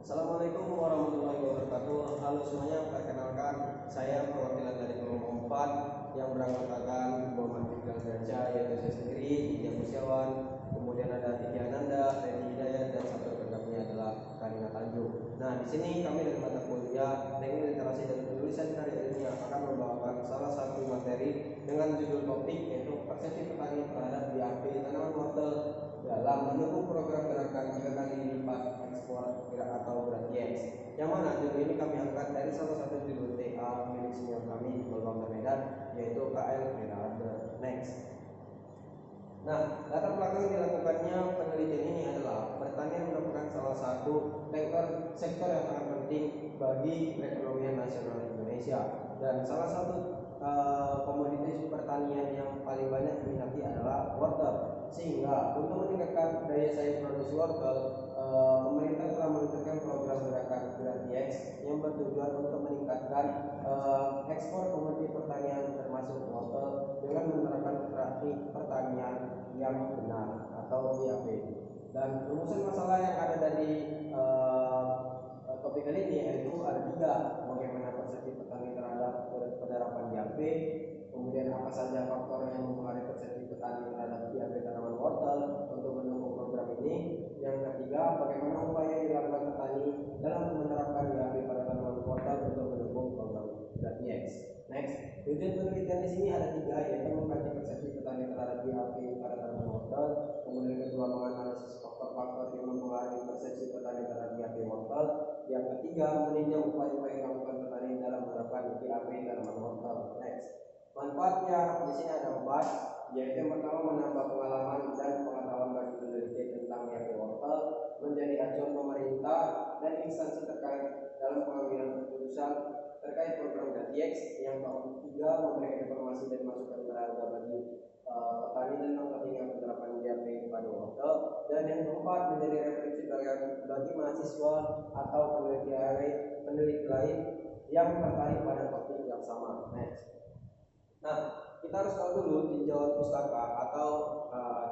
Assalamualaikum warahmatullahi wabarakatuh. Halo semuanya, perkenalkan saya perwakilan dari kelompok 4 yang beranggotakan Muhammad Fikal Gaja, yaitu saya sendiri, Ija Musyawan, kemudian ada Titi Ananda, Reni Hidayat, dan satu rekannya adalah Karina Tanjung. Nah, di sini kami dari mata kuliah Teknik Literasi dan Penulisan Karya Ilmiah akan membawakan salah satu materi dengan judul topik yaitu persepsi petani terhadap BAP tanaman wortel dalam mendukung program gerakan 3 kali lipat ekspor atau GRATIEX, yang mana judul ini kami angkat dari salah satu judul TA milik senior kami di Bangka Medan, yaitu KL Pirade. Next. Nah, latar belakang dilakukannya penelitian ini adalah pertanian merupakan salah satu sektor yang sangat penting bagi perekonomian nasional Indonesia, dan salah satu komoditas pertanian yang paling banyak diminati adalah wortel. Sehingga untuk meningkatkan daya saing produksi wortel, pemerintah telah meluncurkan program gerakan GRATIEX yang bertujuan untuk meningkatkan ekspor komoditi pertanian termasuk wortel dengan menerapkan praktik pertanian yang benar atau BAP. Dan rumusan masalah yang ada dari topik kali ini yaitu ada 3: bagaimana persepsi petani terhadap penerapan BAP, kemudian apa saja faktor yang mempengaruhi persepsi petani terhadap BAP tanaman wortel untuk mendukung program ini. Yang ketiga, bagaimana upaya yang dilakukan petani dalam menerapkan BAP pada tanaman wortel untuk mendukung program GRATIEX. Next, tujuan penelitian di sini ada 3, yaitu mengkaji persepsi petani terhadap BAP pada tanaman wortel, kemudian kedua menganalisis faktor-faktor yang mempengaruhi persepsi petani terhadap BAP wortel, yang ketiga meninjau upaya-upaya yang dilakukan petani dalam menerapkan BAP tanaman wortel. Next, manfaatnya di sini ada 4, yaitu yang pertama menambah pengalaman dan pengetahuan bagi peneliti tentang BAP wortel, menjadi acuan pemerintah dan instansi terkait dalam pengambilan keputusan terkait program GRATIEX. Yang ketiga, memberikan informasi dan masukan berharga bagi petani tentang pentingnya penerapan BAP pada wortel, dan yang keempat menjadi referensi bagi mahasiswa atau peneliti lain yang tertarik pada topik yang sama. Next. Nah, kita harus tahu dulu tinjauan pustaka atau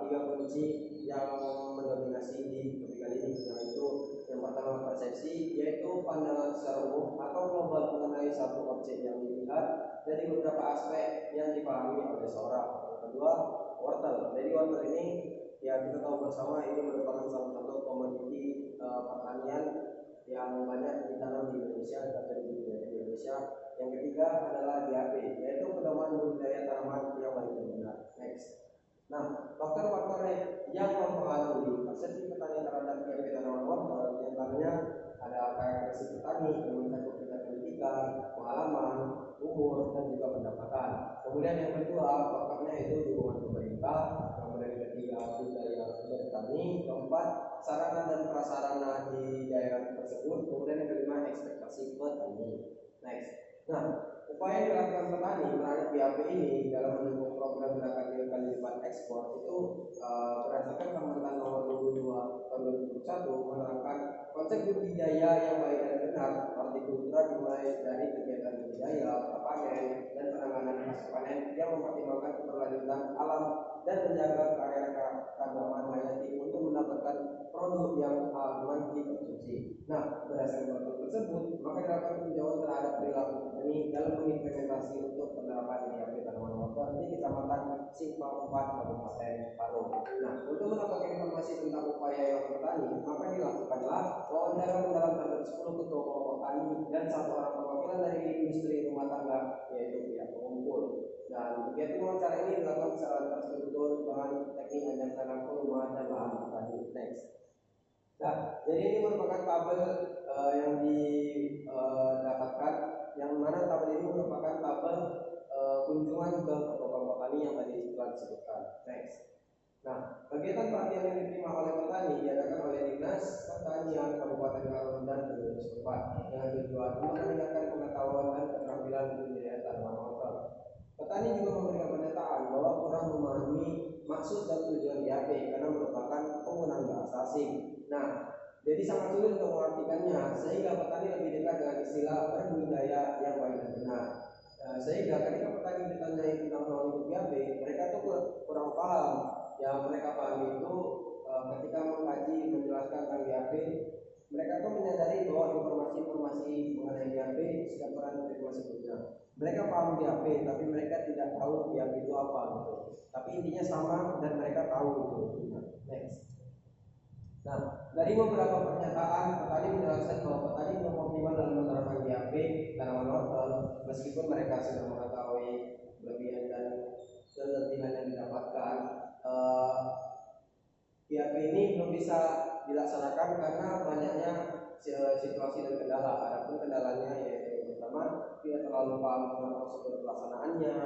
3 kunci yang mendominasi di topik kali ini, yaitu yang pertama persepsi, yaitu pandangan secara umum atau global mengenai satu objek yang dilihat dari beberapa aspek yang dipahami oleh seorang. Yang kedua, wortel. Jadi wortel ini ya kita tahu bersama ini merupakan salah satu komoditi pertanian yang banyak ditanam di Indonesia atau di Indonesia. Yang ketiga adalah BAP, yaitu pedoman budidaya tanaman yang baik dan benar. Next. Nah, faktor-faktor yang mempengaruhi persepsi petani terhadap BAP tanaman wortel diantaranya ada karakteristik petani yang mencakup pendidikan, pengalaman, umur, dan juga pendapatan. Kemudian yang kedua faktornya itu dukungan pemerintah. Kemudian yang ketiga budaya bertani. Keempat, sarana dan prasarana di daerah tersebut. Kemudian yang kelima ekspektasi petani. Next. Nah, upaya yang dilakukan petani terhadap BAP ini dalam mendukung program gerakan 3 kali lipat ekspor itu berdasarkan Kementan nomor 22 tahun 2021 menerapkan konsep budidaya yang baik dan benar. Hortikultura dimulai dari kegiatan budidaya, panen, dan penanganan pasca panen yang mempertimbangkan keberlanjutan alam dan menjaga keanekaragaman hayati untuk mendapatkan produk yang aman dikonsumsi. Nah, berdasarkan protokol tersebut, maka dilakukan tinjauan terhadap perilaku petani dalam mengimplementasi untuk penerapan BAP tanaman wortel di Kecamatan Simpang 4, Kabupaten Parung. Nah, untuk mendapatkan informasi tentang upaya yang petani, maka dilakukanlah wawancara mendalam terhadap 10 ketua kelompok tani dan 1 orang perwakilan dari industri rumah tangga, yaitu pihak pengumpul. Dan kegiatan wawancara ini dilakukan secara terstruktur dengan teknik ajang tanam rumah dan lahan petani. Next. Nah, jadi ini merupakan tabel yang didapatkan, yang mana tabel ini merupakan tabel kunjungan ke kelompok tani yang tadi telah disebutkan. Next. Nah, kegiatan pelatihan yang diterima oleh petani diadakan oleh Dinas Pertanian Kabupaten Garut dan Penduduk setempat dengan tujuan untuk meningkatkan pengetahuan dan keterampilan budidaya tanaman wortel. Petani juga memberikan pernyataan bahwa kurang memahami maksud dan tujuan BAP karena merupakan penggunaan bahasa asing. Nah, jadi sangat sulit untuk mengartikannya, sehingga petani lebih dekat dengan istilah berbudidaya yang baik dan benar. Sehingga ketika petani ditanyai tentang hal BAP, mereka tuh kurang paham. Yang mereka pahami itu ketika mengkaji menjelaskan tentang BAP, mereka tuh menyadari bahwa informasi-informasi mengenai BAP sudah pernah diterima sebelumnya. Mereka paham BAP, tapi mereka tidak tahu BAP itu apa gitu. Tapi intinya sama dan mereka tahu itu. Next. Nah, dari beberapa pernyataan petani menjelaskan bahwa petani belum optimal dalam menerapkan BAP tanaman wortel, meskipun mereka sudah mengetahui kelebihan dan kelebihan yang didapatkan. BAP ini belum bisa dilaksanakan karena banyaknya situasi dan kendala. Adapun kendalanya yaitu yang pertama tidak terlalu paham tentang prosedur pelaksanaannya,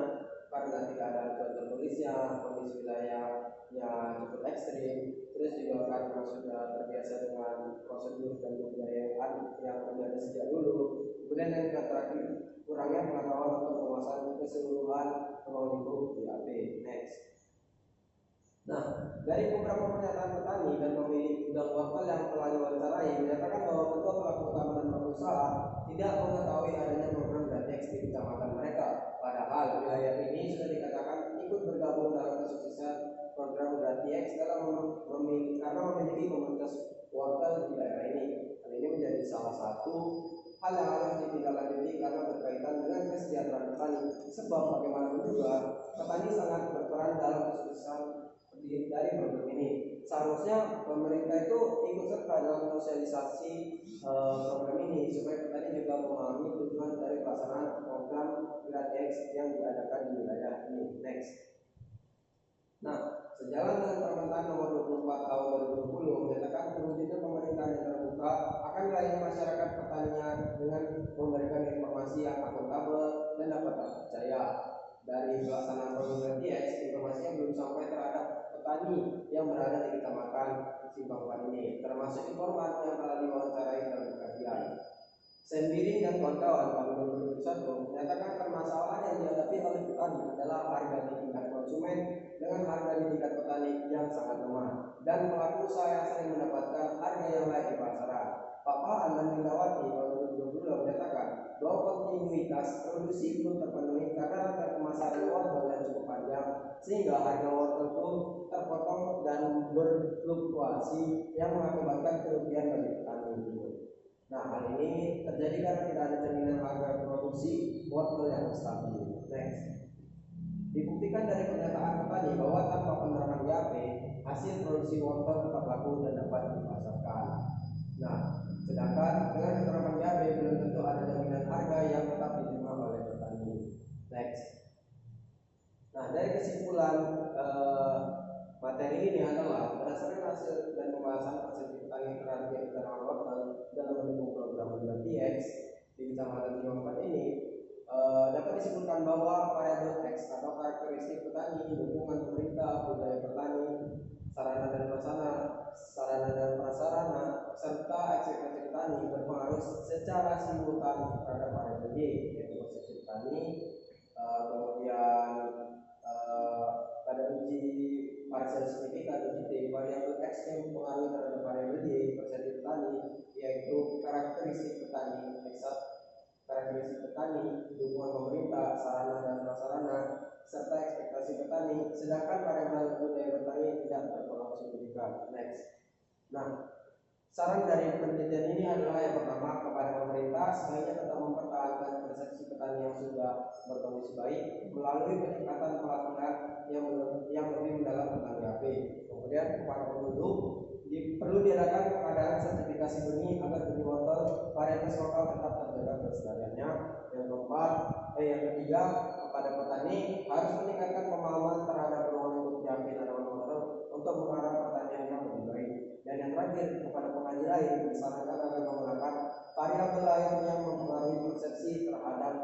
karena tidak ada aturan tertulisnya, kondisi wilayahnya cukup ekstrim, terus juga karena sudah terbiasa dengan prosedur dan budaya yang ada sejak dulu. Kemudian yang terakhir, kurangnya pengetahuan untuk penguasaan keseluruhan ruang lingkup BAP. Next. Nah, dari beberapa pernyataan petani dan pemilik gudang wortel yang telah diwawancarai menyatakan bahwa ketua pelaku utama dan perusahaan tidak mengetahui adanya program Gratex di kecamatan mereka. Padahal wilayah ini sudah dikatakan ikut bergabung dalam kesuksesan program Gratex karena memiliki komunitas wortel di daerah ini. Hal ini menjadi salah satu hal yang harus ditindaklanjuti karena berkaitan dengan kesejahteraan petani. Sebab bagaimanapun juga petani sangat berperan dalam kesuksesan dari program ini. Seharusnya pemerintah itu ikut serta dalam sosialisasi program ini supaya petani juga memahami tujuan dari pelaksanaan program Gratex yang diadakan di wilayah ini. Next. Nah, sejalan dengan Permentan nomor 24 tahun 2020 menyatakan terwujudnya pemerintahan yang terbuka akan melayani masyarakat pertanian dengan memberikan informasi yang akuntabel dan dapat terpercaya. Dari pelaksanaan program Gratex, informasinya belum sampai terhadap petani yang berada di kecamatan Simpangpan ini, termasuk informan yang telah diwawancarai dalam kajian. Sembiring dan kawan-kawan pada 2021 menyatakan permasalahan yang dihadapi oleh petani adalah harga di tingkat konsumen dengan harga di tingkat petani yang sangat lemah, dan pelaku usaha yang sering mendapatkan harga yang lain di pasaran. Pak Paan dan Megawati tahun 2022 menyatakan bahwa kontinuitas produksi belum terpenuhi karena rantai pemasaran wortel yang cukup panjang, sehingga harga wortel pun terpotong dan berfluktuasi yang mengakibatkan kerugian bagi petani. Nah, hal ini terjadi karena tidak ada jaminan harga produksi wortel yang stabil. Next. Dibuktikan dari pernyataan petani bahwa tanpa penerapan BAP, hasil produksi wortel tetap laku dan dapat dipasarkan. Nah, sedangkan dengan penerapan BAP belum tentu ada jaminan harga yang tetap diterima oleh petani. Next. Nah, dari kesimpulan materi ini adalah berdasarkan hasil dan pembahasan persepsi petani terhadap tanaman wortel dalam mendukung program Gratex di Kecamatan Simpangpan ini, dapat disebutkan bahwa variabel X atau karakteristik petani, dukungan pemerintah, budaya petani, sarana dan prasarana, serta ekspektasi petani berpengaruh secara simultan terhadap variabel Y, yaitu persepsi petani. Kemudian pada uji parsial signifikan uji T, variabel X yang mempengaruhi terhadap variabel Y, persepsi petani, yaitu karakteristik petani, karakteristik petani, dukungan pemerintah, sarana dan prasarana, serta ekspektasi petani, sedangkan variabel budaya petani tidak berpengaruh signifikan. Next. Nah, saran dari penelitian ini adalah yang pertama, kepada pemerintah sebaiknya tetap mempertahankan persepsi petani yang sudah berkondisi baik melalui peningkatan pelatihan yang lebih mendalam tentang BAP. Kemudian kepada penduduk perlu diadakan pengadaan sertifikasi benih agar benih wortel varietas lokal tetap terjaga kelestariannya. Yang ketiga, kepada petani harus meningkatkan pemahaman terhadap ruang lingkup BAP tanaman wortel untuk mengarah pertanian yang lebih baik. Dan yang terakhir, kepada pengaji lain disarankan agar menggunakan variabel lain yang mempengaruhi persepsi terhadap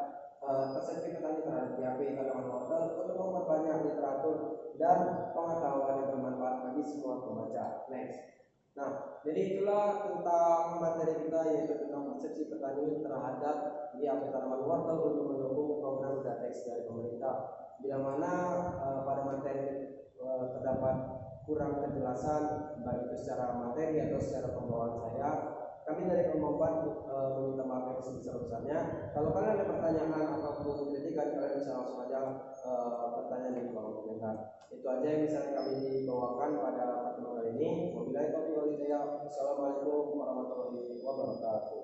persepsi petani terhadap BAP tanaman wortel untuk memperbanyak literatur dan pengetahuan yang bermanfaat bagi semua pembaca. Next. Nah, jadi itulah tentang materi kita, yaitu tentang persepsi petani terhadap BAP tanaman wortel untuk mendukung program Gratex dari pemerintah. Bila mana pada materi terdapat kurang kejelasan baik itu secara materi atau secara pembawaan saya, kami dari Kemampuan meminta maaf yang sebesar-besarnya. Kalau kalian ada pertanyaan ataupun kritikan, kalian bisa langsung aja bertanya di kolom komentar. Itu aja yang bisa kami bawakan pada pertemuan kali ini. Wabillahi taufiq wal hidayah. Wassalamualaikum warahmatullahi wabarakatuh.